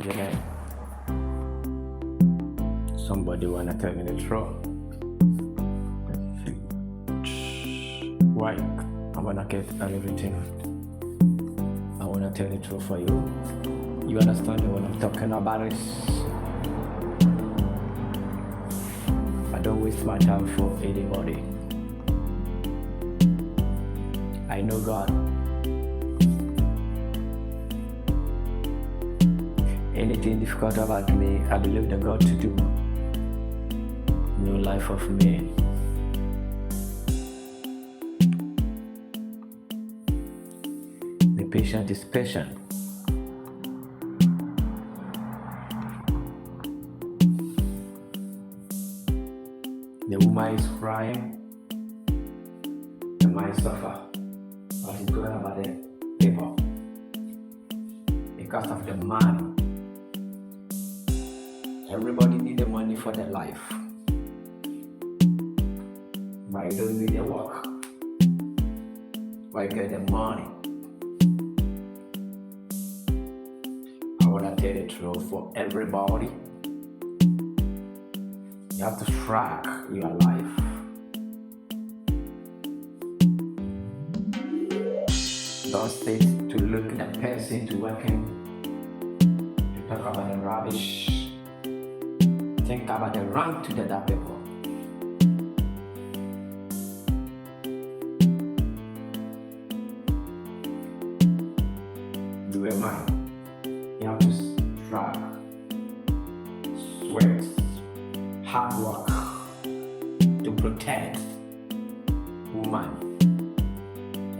Jeanette. Somebody wanna tell me the truth. Why? I wanna get everything. I wanna tell the truth for you. You understand what I'm talking about? I don't waste my time for anybody. I know God. Anything difficult about me, I believe that God to do. New life of me. The patient is patient. The woman is crying. The man suffer. But it's going about the people. Because of the money. Everybody need the money for their life. But you don't need the work. But you get the money. I wanna tell the truth for everybody. You have to track your life. Don't stay to look at the person to working, to talk about the rubbish. Think about the rank to the other people. Do a man. You have to strive, sweat, hard work to protect woman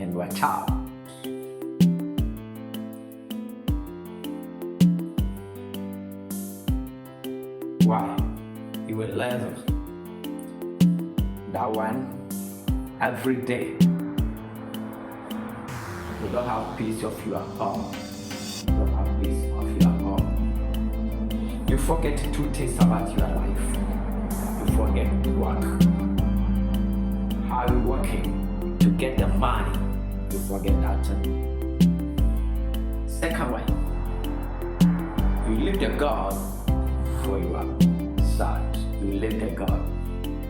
and your child. Why? You will learn that one every day. You don't have peace of your home. You don't have peace of your home. You forget two things about your life. You forget work. How you working to get the money. You forget that. Second one, you leave the God for your son. You leave the God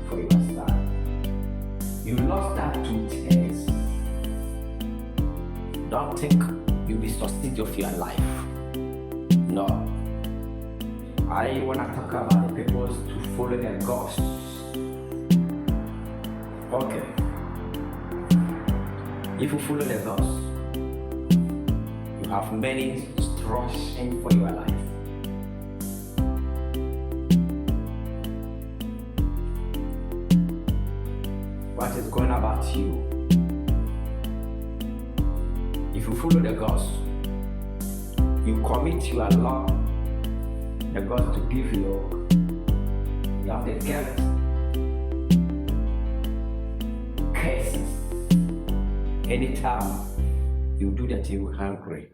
for your son. You lost that two things. Don't think you'll be succeed of your life. No. I wanna talk about the people to follow the gods. Okay. If you follow the gods, you have many instructions for your life. What is going about you? If you follow the gods, you commit your law, the God to give you have the guilt, cases. Anytime you do that, you will hungry.